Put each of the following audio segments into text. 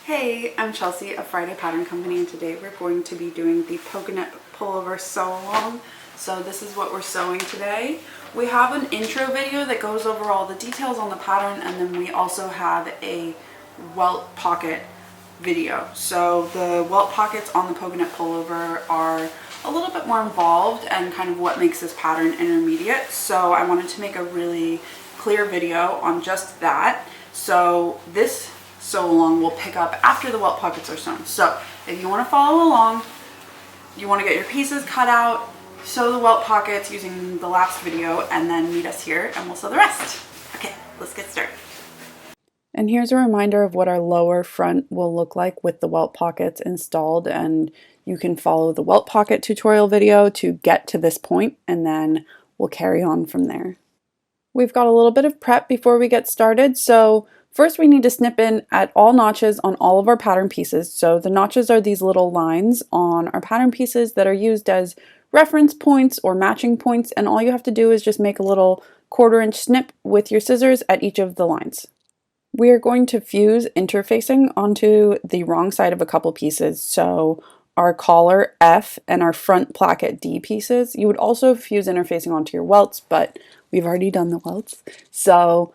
Hey, I'm Chelsea of Friday Pattern Company, and today we're going to be doing the Pogonip Pullover sew along. So this is what we're sewing today. We have an intro video that goes over all the details on the pattern, and then we also have a welt pocket video. So the welt pockets on the Pogonip Pullover are a little bit more involved and kind of what makes this pattern intermediate. So I wanted to make a really clear video on just that. So this sew along will pick up after the welt pockets are sewn. So if you want to follow along, you want to get your pieces cut out, sew the welt pockets using the last video, and then meet us here and we'll sew the rest. Okay, let's get started. And here's a reminder of what our lower front will look like with the welt pockets installed, and you can follow the welt pocket tutorial video to get to this point, and then we'll carry on from there. We've got a little bit of prep before we get started. So first we need to snip in at all notches on all of our pattern pieces. So the notches are these little lines on our pattern pieces that are used as reference points or matching points, and all you have to do is just make a little 1/4 inch snip with your scissors at each of the lines. We are going to fuse interfacing onto the wrong side of a couple pieces. So our collar F and our front placket D pieces. You would also fuse interfacing onto your welts, but we've already done the welts. So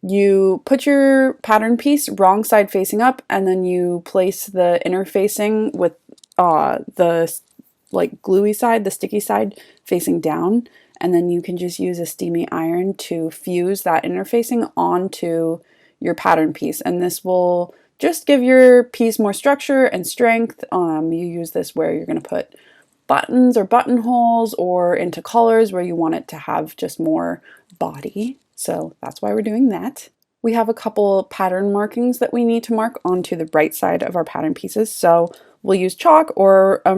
you put your pattern piece wrong side facing up, and then you place the interfacing with the gluey side, the sticky side, facing down, and then you can just use a steamy iron to fuse that interfacing onto your pattern piece, and this will just give your piece more structure and strength. You use this where you're going to put buttons or buttonholes, or into collars where you want it to have just more body. So that's why we're doing that. We have a couple pattern markings that we need to mark onto the right side of our pattern pieces. So we'll use chalk or a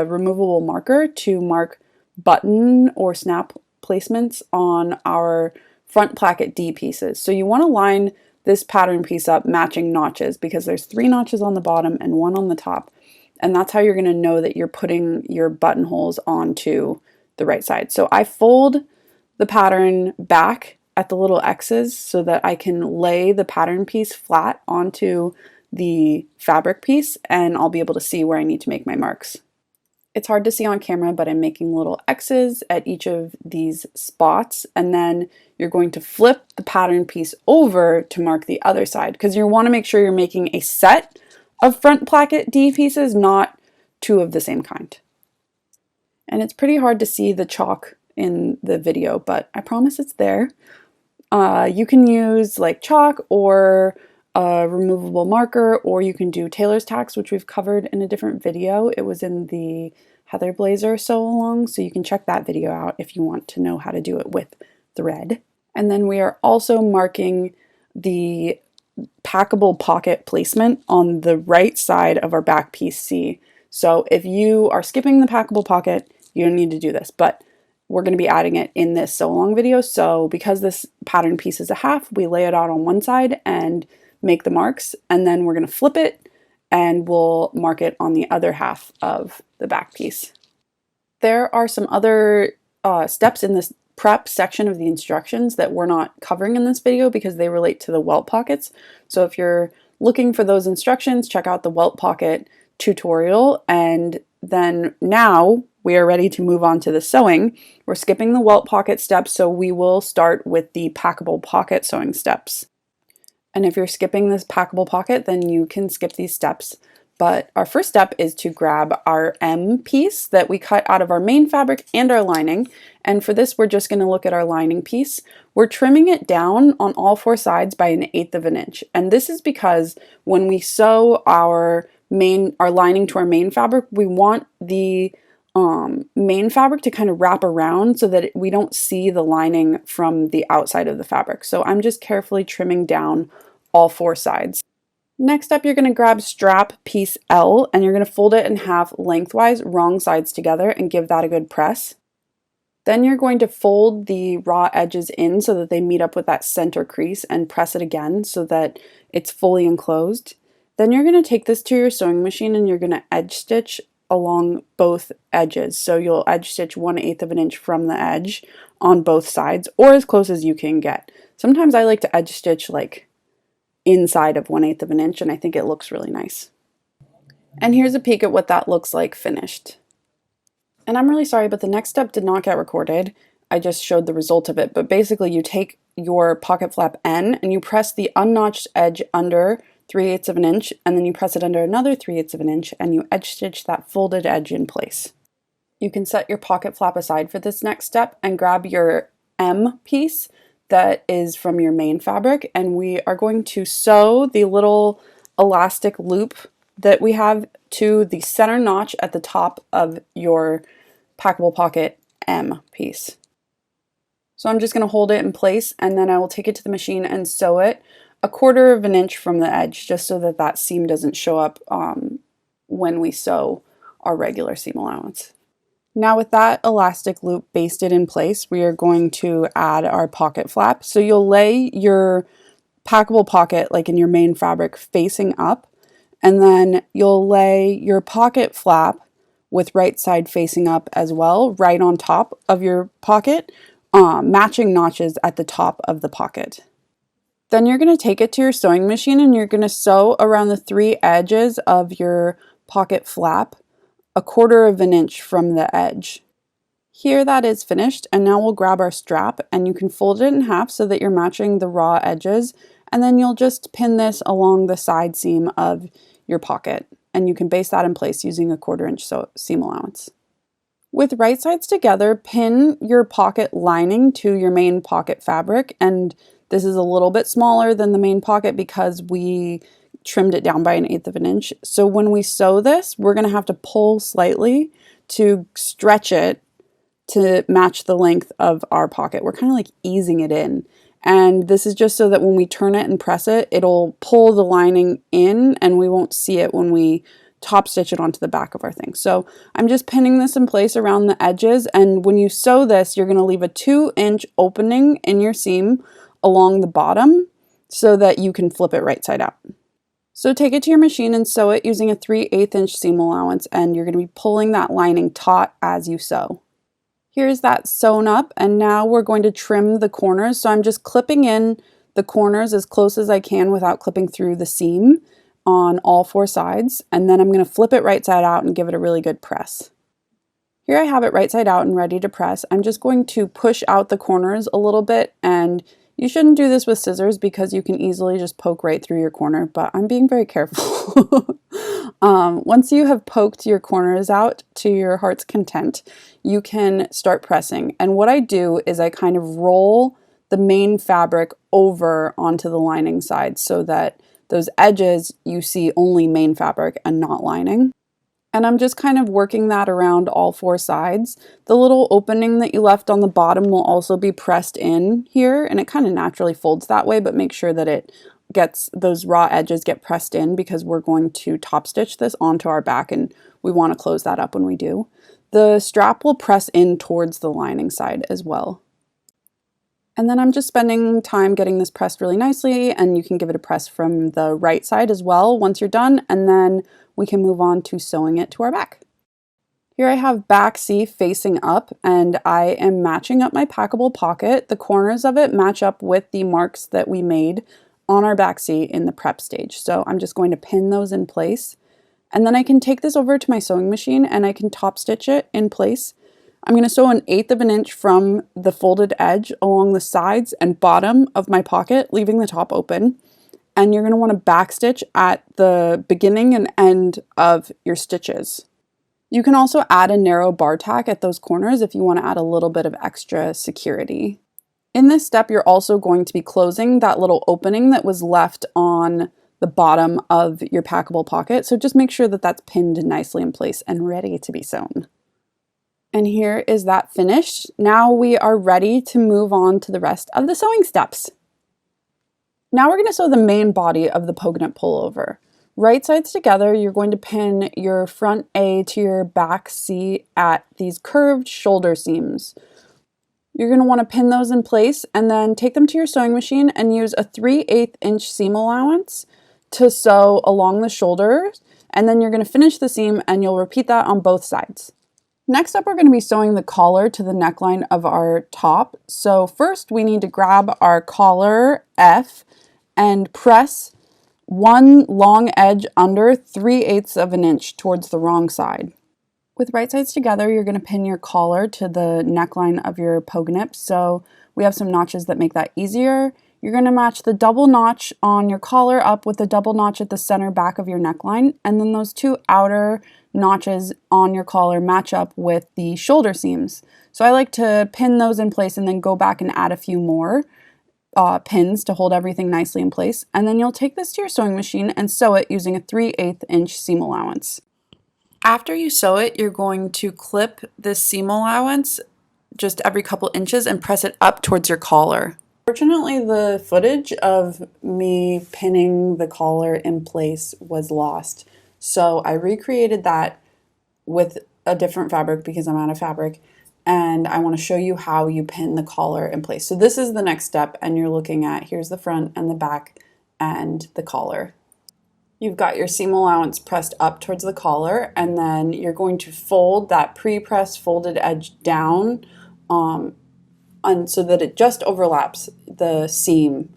removable marker to mark button or snap placements on our front placket D pieces. So you want to line this pattern piece up matching notches, because there's 3 notches on the bottom and 1 on the top. And that's how you're going to know that you're putting your buttonholes onto the right side. So I fold the pattern back at the little X's so that I can lay the pattern piece flat onto the fabric piece, and I'll be able to see where I need to make my marks. It's hard to see on camera, but I'm making little X's at each of these spots, and then you're going to flip the pattern piece over to mark the other side, because you want to make sure you're making a set of front placket D pieces, not 2 of the same kind. And it's pretty hard to see the chalk in the video, but I promise it's there. You can use like chalk or a removable marker, or you can do tailor's tacks, which we've covered in a different video. It was in the Heather Blazer sew along, so you can check that video out if you want to know how to do it with thread. And then we are also marking the packable pocket placement on the right side of our back piece C. So if you are skipping the packable pocket, you don't need to do this, but we're going to be adding it in this sew along video. So because this pattern piece is a half, we lay it out on one side and make the marks, and then we're going to flip it and we'll mark it on the other half of the back piece. There are some other steps in this prep section of the instructions that we're not covering in this video because they relate to the welt pockets. So if you're looking for those instructions, check out the welt pocket tutorial. And then now we are ready to move on to the sewing. We're skipping the welt pocket steps, so we will start with the packable pocket sewing steps. And if you're skipping this packable pocket, then you can skip these steps. But our first step is to grab our M piece that we cut out of our main fabric and our lining. And for this, we're just going to look at our lining piece. We're trimming it down on all 4 sides by 1/8 of an inch. And this is because when we sew our lining to our main fabric, we want the main fabric to kind of wrap around so that we don't see the lining from the outside of the fabric. So I'm just carefully trimming down all 4 sides. Next up, you're going to grab strap piece L, and you're going to fold it in half lengthwise, wrong sides together, and give that a good press. Then you're going to fold the raw edges in so that they meet up with that center crease, and press it again so that it's fully enclosed. Then you're going to take this to your sewing machine and you're going to edge stitch along both edges. So you'll edge stitch 1/8 of an inch from the edge on both sides, or as close as you can get. Sometimes I like to edge stitch like inside of 1/8 of an inch, and I think it looks really nice. And here's a peek at what that looks like finished. And I'm really sorry, but the next step did not get recorded. I just showed the result of it, but basically you take your pocket flap N and you press the unnotched edge under 3/8 of an inch, and then you press it under another 3/8 of an inch, and you edge stitch that folded edge in place. You can set your pocket flap aside for this next step and grab your M piece that is from your main fabric, and we are going to sew the little elastic loop that we have to the center notch at the top of your Packable Pocket M piece. So I'm just going to hold it in place, and then I will take it to the machine and sew it 1/4 of an inch from the edge, just so that that seam doesn't show up when we sew our regular seam allowance. Now with that elastic loop basted in place, we are going to add our pocket flap. So you'll lay your Packable Pocket, like in your main fabric, facing up, and then you'll lay your pocket flap with right side facing up as well, right on top of your pocket, matching notches at the top of the pocket. Then you're going to take it to your sewing machine and you're going to sew around the 3 edges of your pocket flap 1/4 of an inch from the edge. Here that is finished, and now we'll grab our strap and you can fold it in half so that you're matching the raw edges, and then you'll just pin this along the side seam of your pocket, and you can base that in place using a 1/4 inch seam allowance. With right sides together, pin your pocket lining to your main pocket fabric, and this is a little bit smaller than the main pocket because we trimmed it down by 1/8 of an inch. So when we sew this, we're going to have to pull slightly to stretch it to match the length of our pocket. We're kind of like easing it in. And this is just so that when we turn it and press it, it'll pull the lining in and we won't see it when we top stitch it onto the back of our thing. So I'm just pinning this in place around the edges, and when you sew this, you're going to leave a 2-inch opening in your seam along the bottom so that you can flip it right side out. So take it to your machine and sew it using a 3/8 inch seam allowance, and you're going to be pulling that lining taut as you sew. Here's that sewn up, and now we're going to trim the corners. So I'm just clipping in the corners as close as I can without clipping through the seam on all 4 sides, and then I'm going to flip it right side out and give it a really good press. Here I have it right side out and ready to press. I'm just going to push out the corners a little bit, and you shouldn't do this with scissors because you can easily just poke right through your corner, but I'm being very careful. Once you have poked your corners out to your heart's content, you can start pressing. And what I do is I kind of roll the main fabric over onto the lining side so that those edges you see only main fabric and not lining. And I'm just kind of working that around all 4 sides. The little opening that you left on the bottom will also be pressed in here, and it kind of naturally folds that way, but make sure that it gets, those raw edges get pressed in because we're going to top stitch this onto our back and we want to close that up when we do. The strap will press in towards the lining side as well. And then I'm just spending time getting this pressed really nicely, and you can give it a press from the right side as well once you're done, and then we can move on to sewing it to our back. Here I have back C facing up, and I am matching up my Packable Pocket. The corners of it match up with the marks that we made on our back C in the prep stage. So I'm just going to pin those in place, and then I can take this over to my sewing machine and I can top stitch it in place. I'm going to sew 1/8 of an inch from the folded edge along the sides and bottom of my pocket, leaving the top open. And you're going to want to backstitch at the beginning and end of your stitches. You can also add a narrow bar tack at those corners if you want to add a little bit of extra security. In this step, you're also going to be closing that little opening that was left on the bottom of your Packable Pocket. So just make sure that that's pinned nicely in place and ready to be sewn. And here is that finished. Now we are ready to move on to the rest of the sewing steps. Now we're going to sew the main body of the Pogonip Pullover. Right sides together, you're going to pin your front A to your back C at these curved shoulder seams. You're going to want to pin those in place and then take them to your sewing machine and use a 3/8 inch seam allowance to sew along the shoulders, and then you're going to finish the seam and you'll repeat that on both sides. Next up, we're going to be sewing the collar to the neckline of our top. So first we need to grab our collar F and press one long edge under 3/8 of an inch towards the wrong side. With right sides together, you're going to pin your collar to the neckline of your Pogonip. So we have some notches that make that easier. You're going to match the double notch on your collar up with the double notch at the center back of your neckline. And then those two outer notches on your collar match up with the shoulder seams. So I like to pin those in place and then go back and add a few more pins to hold everything nicely in place. And then you'll take this to your sewing machine and sew it using a 3/8 inch seam allowance. After you sew it, you're going to clip this seam allowance just every couple inches and press it up towards your collar. Fortunately, the footage of me pinning the collar in place was lost. So I recreated that with a different fabric because I'm out of fabric, and I want to show you how you pin the collar in place. So this is the next step, and you're looking at, here's the front and the back and the collar. You've got your seam allowance pressed up towards the collar, and then you're going to fold that pre-pressed folded edge down and so that it just overlaps the seam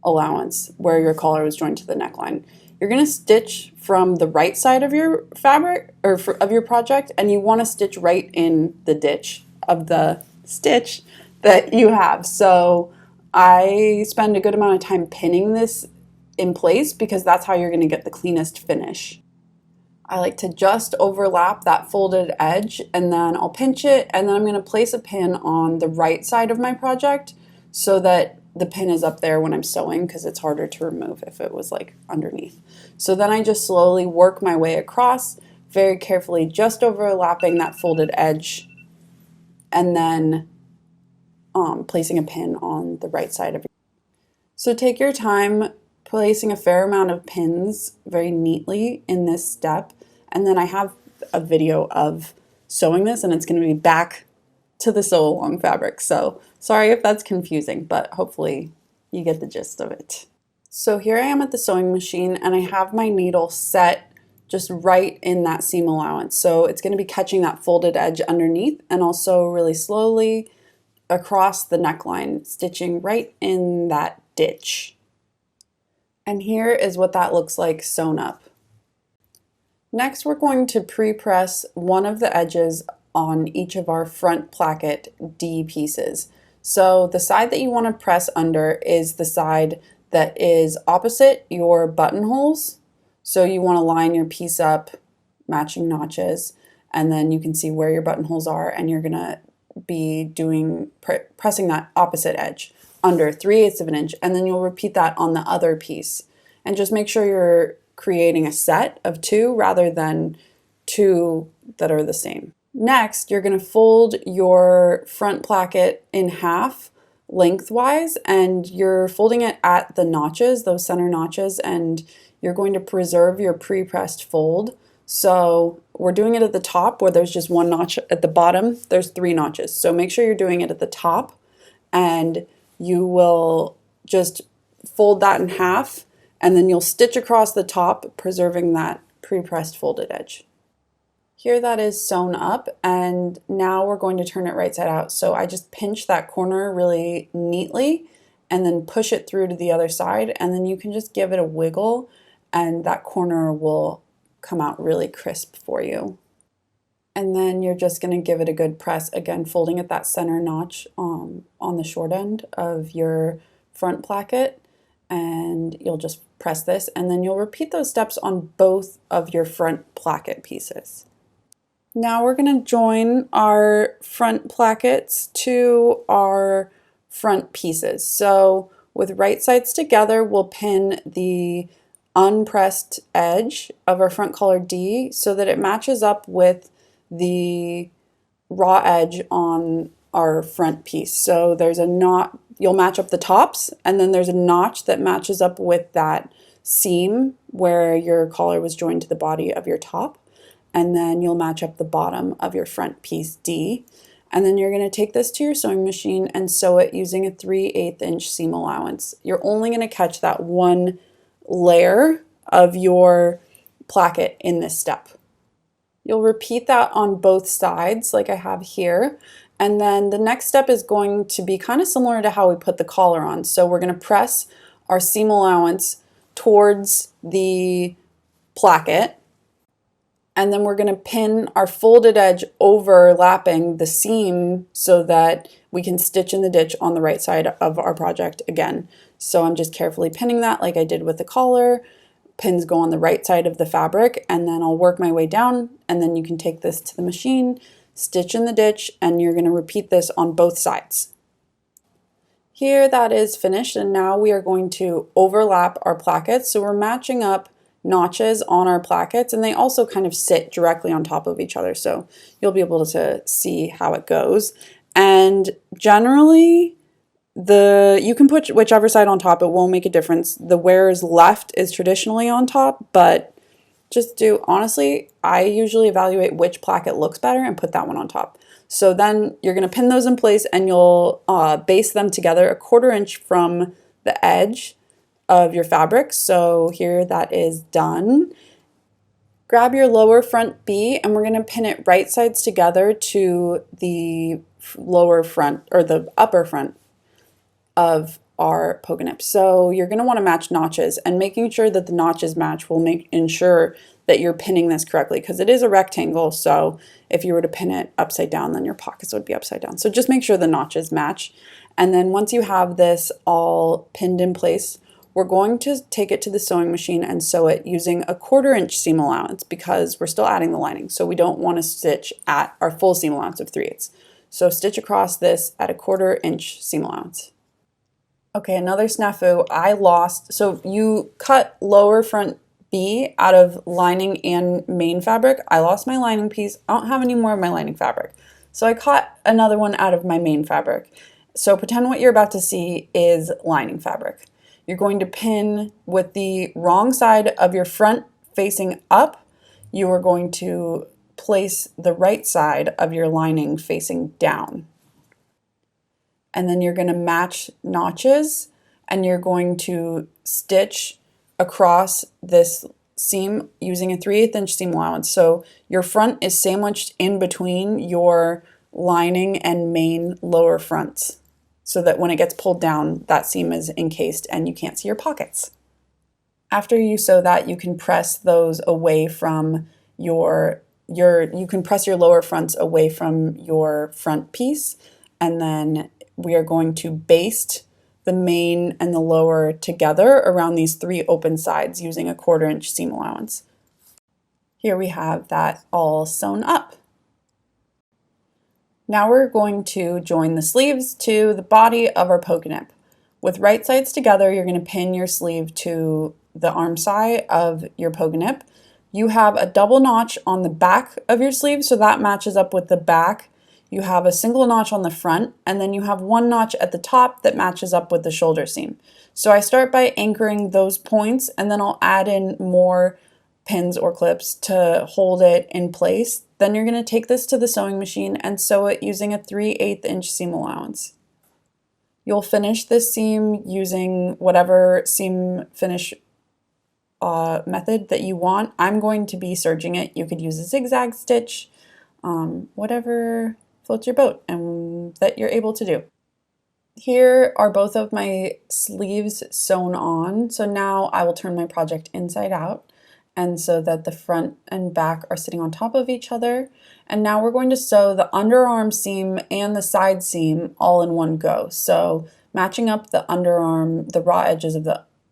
allowance where your collar was joined to the neckline. You're going to stitch from the right side of your fabric or of your project, and you want to stitch right in the ditch of the stitch that you have. So I spend a good amount of time pinning this in place because that's how you're going to get the cleanest finish. I like to just overlap that folded edge, and then I'll pinch it, and then I'm going to place a pin on the right side of my project so that the pin is up there when I'm sewing, because it's harder to remove if it was like underneath. So then I just slowly work my way across, very carefully just overlapping that folded edge, and then placing a pin on the right side of it. So take your time placing a fair amount of pins very neatly in this step, and then I have a video of sewing this, and it's going to be back to the sew along fabric. So sorry if that's confusing, but hopefully you get the gist of it. So here I am at the sewing machine, and I have my needle set just right in that seam allowance. So it's going to be catching that folded edge underneath, and also really slowly across the neckline, stitching right in that ditch. And here is what that looks like sewn up. Next, we're going to pre-press one of the edges on each of our front placket D pieces. So the side that you want to press under is the side that is opposite your buttonholes. So you want to line your piece up, matching notches, and then you can see where your buttonholes are, and you're going to be pressing that opposite edge under 3/8 of an inch, and then you'll repeat that on the other piece. And just make sure you're creating a set of two rather than two that are the same. Next, you're going to fold your front placket in half lengthwise, and you're folding it at the notches, those center notches, and you're going to preserve your pre-pressed fold. So we're doing it at the top where there's just one notch. At the bottom, there's 3 notches. So make sure you're doing it at the top, and you will just fold that in half, and then you'll stitch across the top, preserving that pre-pressed folded edge. Here that is sewn up, and now we're going to turn it right side out. So I just pinch that corner really neatly and then push it through to the other side, and then you can just give it a wiggle and that corner will come out really crisp for you. And then you're just going to give it a good press, again folding at that center notch on the short end of your front placket, and you'll just press this, and then you'll repeat those steps on both of your front placket pieces. Now we're going to join our front plackets to our front pieces. So with right sides together, we'll pin the unpressed edge of our front collar D so that it matches up with the raw edge on our front piece. So there's a knot, you'll match up the tops, and then there's a notch that matches up with that seam where your collar was joined to the body of your top, and then you'll match up the bottom of your front piece D, and then you're going to take this to your sewing machine and sew it using a 3/8 inch seam allowance. You're only going to catch that one layer of your placket in this step. You'll repeat that on both sides like I have here. And then the next step is going to be kind of similar to how we put the collar on. So we're going to press our seam allowance towards the placket, and then we're going to pin our folded edge overlapping the seam so that we can stitch in the ditch on the right side of our project again. So I'm just carefully pinning that like I did with the collar. Pins go on the right side of the fabric, and then I'll work my way down, and then you can take this to the machine, stitch in the ditch, and you're going to repeat this on both sides. Here that is finished, and now we are going to overlap our plackets. So we're matching up notches on our plackets, and they also kind of sit directly on top of each other, so you'll be able to see how it goes. And generally, you can put whichever side on top, it won't make a difference. The where's left is traditionally on top, but just honestly, I usually evaluate which placket looks better and put that one on top. So then you're going to pin those in place, and you'll baste them together 1/4 inch from the edge of your fabric. So here that is done. Grab your lower front B, and we're going to pin it right sides together to the lower front, or the upper front of our Pogonip. So you're going to want to match notches, and making sure that the notches match will ensure that you're pinning this correctly, because it is a rectangle. So if you were to pin it upside down, then your pockets would be upside down. So just make sure the notches match. And then once you have this all pinned in place, we're going to take it to the sewing machine and sew it using a 1/4 inch seam allowance, because we're still adding the lining. So we don't want to stitch at our full seam allowance of 3/8. So stitch across this at a 1/4 inch seam allowance. Okay, another snafu. So you cut lower front B out of lining and main fabric. I lost my lining piece. I don't have any more of my lining fabric. So I cut another one out of my main fabric. So pretend what you're about to see is lining fabric. You're going to pin with the wrong side of your front facing up. You are going to place the right side of your lining facing down. And then you're going to match notches, and you're going to stitch across this seam using a 3/8 inch seam allowance. So your front is sandwiched in between your lining and main lower fronts, so that when it gets pulled down, that seam is encased and you can't see your pockets. After you sew that, you can press those away from you can press your lower fronts away from your front piece, and then we are going to baste the main and the lower together around these 3 open sides using a 1/4 inch seam allowance. Here we have that all sewn up. Now we're going to join the sleeves to the body of our Pogonip. With right sides together, you're going to pin your sleeve to the arm side of your Pogonip. You have a double notch on the back of your sleeve, so that matches up with the back. You have a single notch on the front, and then you have 1 notch at the top that matches up with the shoulder seam. So I start by anchoring those points, and then I'll add in more pins or clips to hold it in place. Then you're going to take this to the sewing machine and sew it using a 3/8 inch seam allowance. You'll finish this seam using whatever seam finish method that you want. I'm going to be serging it. You could use a zigzag stitch, whatever floats your boat and that you're able to do. Here are both of my sleeves sewn on. So now I will turn my project inside out, and so that the front and back are sitting on top of each other. And now we're going to sew the underarm seam and the side seam all in one go. So matching up the underarm, the raw edges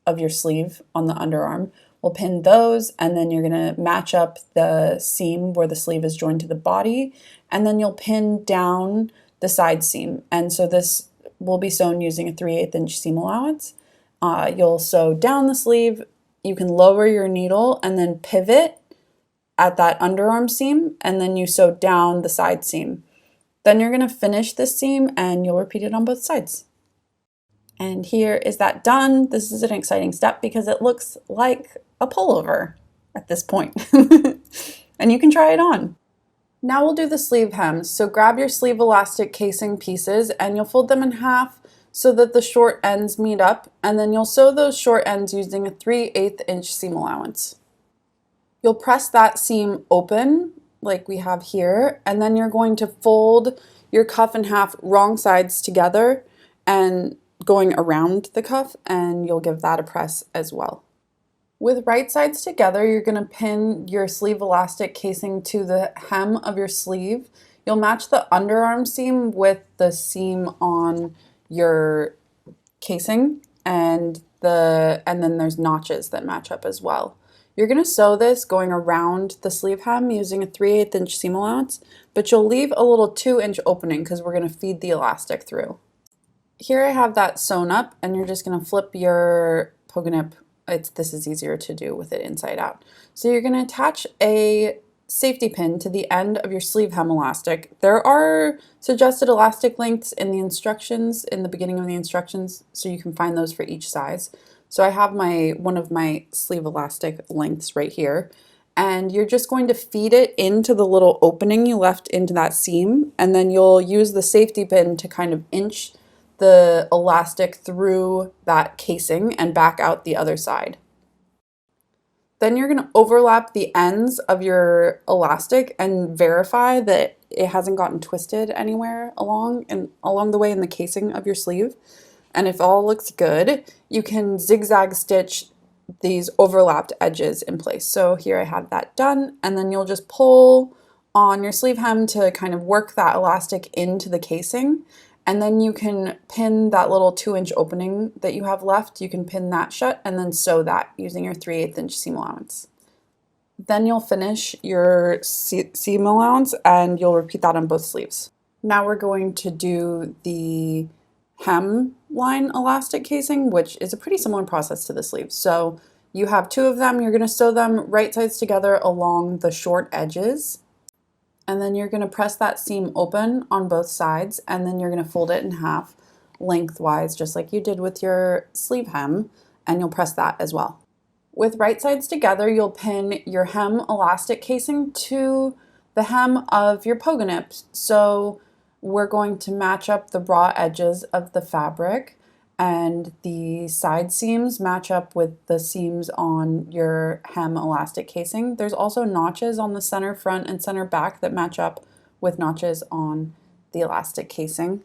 of your sleeve on the underarm, we'll pin those, and then you're going to match up the seam where the sleeve is joined to the body, and then you'll pin down the side seam. And so this will be sewn using a 3/8 inch seam allowance. You'll sew down the sleeve. You can lower your needle and then pivot at that underarm seam, and then you sew down the side seam. Then you're going to finish this seam, and you'll repeat it on both sides. And here is that done. This is an exciting step because it looks like a pullover at this point. And you can try it on. Now we'll do the sleeve hems. So grab your sleeve elastic casing pieces, and you'll fold them in half so that the short ends meet up, and then you'll sew those short ends using a 3/8 inch seam allowance. You'll press that seam open like we have here, and then you're going to fold your cuff in half wrong sides together and going around the cuff, and you'll give that a press as well. With right sides together, you're going to pin your sleeve elastic casing to the hem of your sleeve. You'll match the underarm seam with the seam on your casing, and then there's notches that match up as well. You're going to sew this going around the sleeve hem using a 3/8 inch seam allowance, but you'll leave a little 2-inch opening because we're going to feed the elastic through. Here I have that sewn up, and you're just going to flip your Pogonip. This is easier to do with it inside out. So you're going to attach a safety pin to the end of your sleeve hem elastic. There are suggested elastic lengths in the instructions, in the beginning of the instructions, so you can find those for each size. So I have one of my sleeve elastic lengths right here, and you're just going to feed it into the little opening you left into that seam, and then you'll use the safety pin to kind of inch the elastic through that casing and back out the other side. Then you're going to overlap the ends of your elastic and verify that it hasn't gotten twisted anywhere along the way in the casing of your sleeve. And if all looks good, you can zigzag stitch these overlapped edges in place. So here I have that done, and then you'll just pull on your sleeve hem to kind of work that elastic into the casing. And then you can pin that little 2-inch opening that you have left. You can pin that shut and then sew that using your 3/8 inch seam allowance. Then you'll finish your seam allowance and you'll repeat that on both sleeves. Now we're going to do the hem line elastic casing, which is a pretty similar process to the sleeves. So you have 2 of them. You're going to sew them right sides together along the short edges. And then you're going to press that seam open on both sides, and then you're going to fold it in half lengthwise, just like you did with your sleeve hem, and you'll press that as well. With right sides together, you'll pin your hem elastic casing to the hem of your Pogonip. So we're going to match up the raw edges of the fabric, and the side seams match up with the seams on your hem elastic casing. There's also notches on the center front and center back that match up with notches on the elastic casing.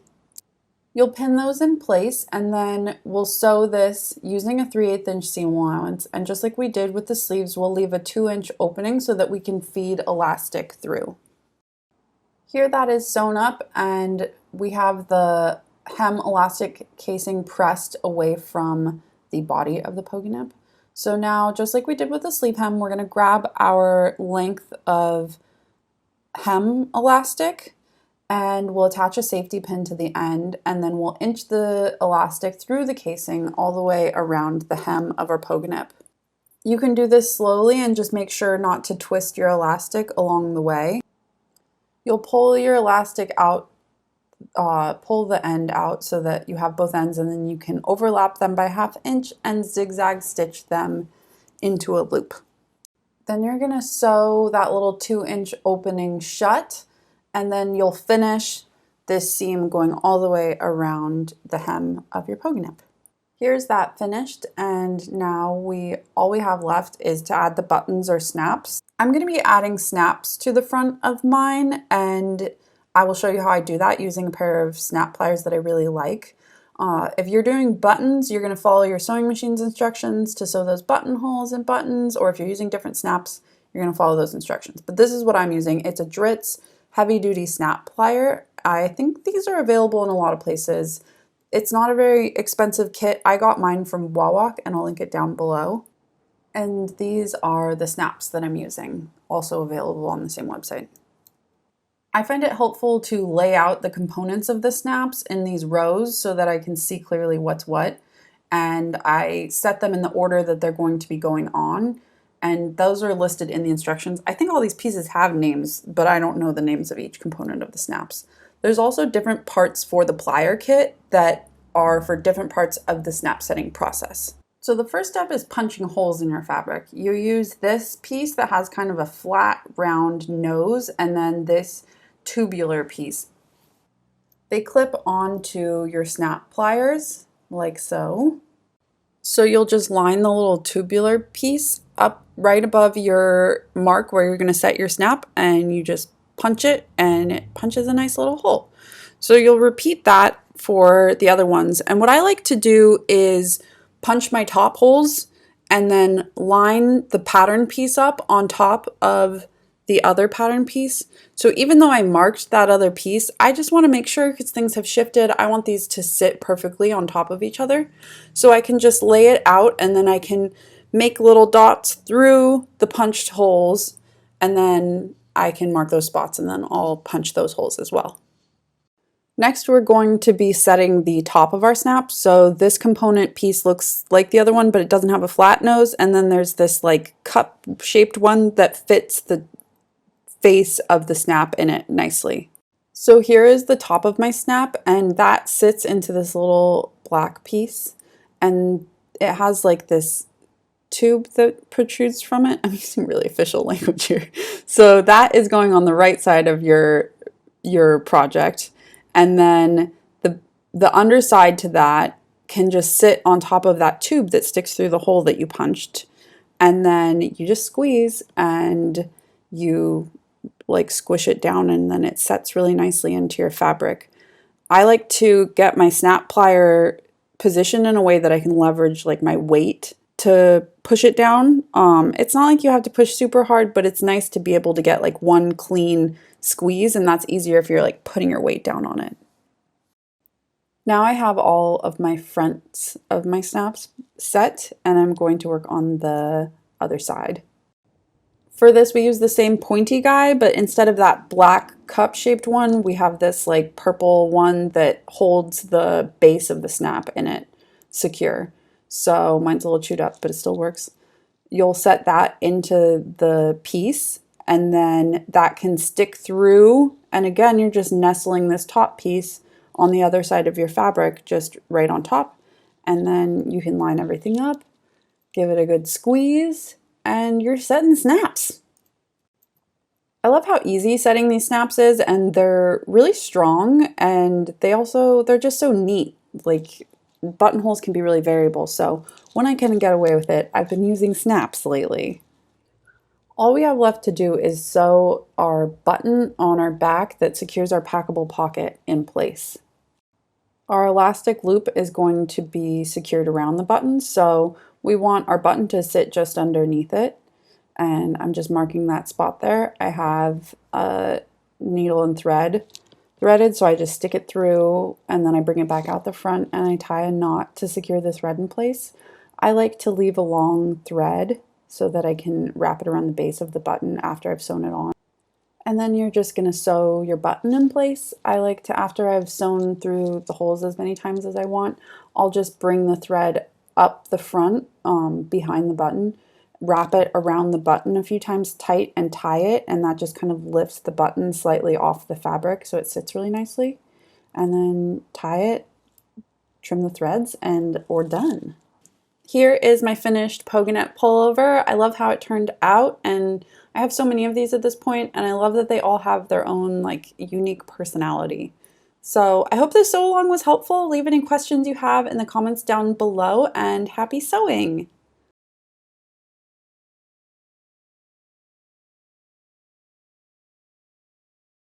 You'll pin those in place, and then we'll sew this using a 3/8 inch seam allowance. And just like we did with the sleeves, we'll leave a 2-inch opening so that we can feed elastic through. Here that is sewn up, and we have the hem elastic casing pressed away from the body of the Pogonip. So now, just like we did with the sleeve hem, we're going to grab our length of hem elastic and we'll attach a safety pin to the end, and then we'll inch the elastic through the casing all the way around the hem of our Pogonip. You can do this slowly and just make sure not to twist your elastic along the way. You'll pull your elastic out, pull the end out so that you have both ends, and then you can overlap them by 1/2 inch and zigzag stitch them into a loop. Then you're going to sew that little 2-inch opening shut, and then you'll finish this seam going all the way around the hem of your Pogonip. Here's that finished, and now all we have left is to add the buttons or snaps. I'm going to be adding snaps to the front of mine, and I will show you how I do that using a pair of snap pliers that I really like. If you're doing buttons, you're going to follow your sewing machine's instructions to sew those buttonholes and buttons, or if you're using different snaps, you're going to follow those instructions. But this is what I'm using. It's a Dritz heavy-duty snap plier. I think these are available in a lot of places. It's not a very expensive kit. I got mine from Wawak, and I'll link it down below. And these are the snaps that I'm using, also available on the same website. I find it helpful to lay out the components of the snaps in these rows so that I can see clearly what's what. And I set them in the order that they're going to be going on. And those are listed in the instructions. I think all these pieces have names, but I don't know the names of each component of the snaps. There's also different parts for the plier kit that are for different parts of the snap setting process. So the first step is punching holes in your fabric. You use this piece that has kind of a flat, round nose, and then this tubular piece. They clip onto your snap pliers, like so. So you'll just line the little tubular piece up right above your mark where you're going to set your snap, and you just punch it, and it punches a nice little hole. So you'll repeat that for the other ones. And what I like to do is punch my top holes and then line the pattern piece up on top of the other pattern piece. So even though I marked that other piece, I just want to make sure, because things have shifted, I want these to sit perfectly on top of each other. So I can just lay it out, and then I can make little dots through the punched holes, and then I can mark those spots, and then I'll punch those holes as well. Next, we're going to be setting the top of our snap. So this component piece looks like the other one, but it doesn't have a flat nose. And then there's this like cup-shaped one that fits the face of the snap in it nicely. So here is the top of my snap, and that sits into this little black piece. And it has like this tube that protrudes from it. I'm using really official language here. So that is going on the right side of your project. And then the underside to that can just sit on top of that tube that sticks through the hole that you punched. And then you just squeeze and you like squish it down, and then it sets really nicely into your fabric. I like to get my snap plier positioned in a way that I can leverage like my weight to push it down. It's not like you have to push super hard, but it's nice to be able to get like one clean squeeze, and that's easier if you're like putting your weight down on it. Now I have all of my fronts of my snaps set, and I'm going to work on the other side. For this, we use the same pointy guy, but instead of that black cup-shaped one, we have this like purple one that holds the base of the snap in it secure. So mine's a little chewed up, but it still works. You'll set that into the piece, and then that can stick through. And again, you're just nestling this top piece on the other side of your fabric, just right on top. And then you can line everything up, give it a good squeeze, and you're setting snaps. I love how easy setting these snaps is, and they're really strong, and they're just so neat. Like, buttonholes can be really variable, so when I can get away with it, I've been using snaps lately. All we have left to do is sew our button on our back that secures our packable pocket in place. Our elastic loop is going to be secured around the button, so we want our button to sit just underneath it, and I'm just marking that spot there. I have a needle and thread threaded, so I just stick it through, and then I bring it back out the front, and I tie a knot to secure the thread in place. I like to leave a long thread so that I can wrap it around the base of the button after I've sewn it on. And then you're just going to sew your button in place. I like to, after I've sewn through the holes as many times as I want, I'll just bring the thread up the front behind the button, wrap it around the button a few times tight and tie it, and that just kind of lifts the button slightly off the fabric so it sits really nicely. And then tie it, trim the threads, and we're done. Here is my finished Pogonip pullover. I love how it turned out, and I have so many of these at this point, and I love that they all have their own like unique personality. So I hope this sew along was helpful. Leave any questions you have in the comments down below, and happy sewing!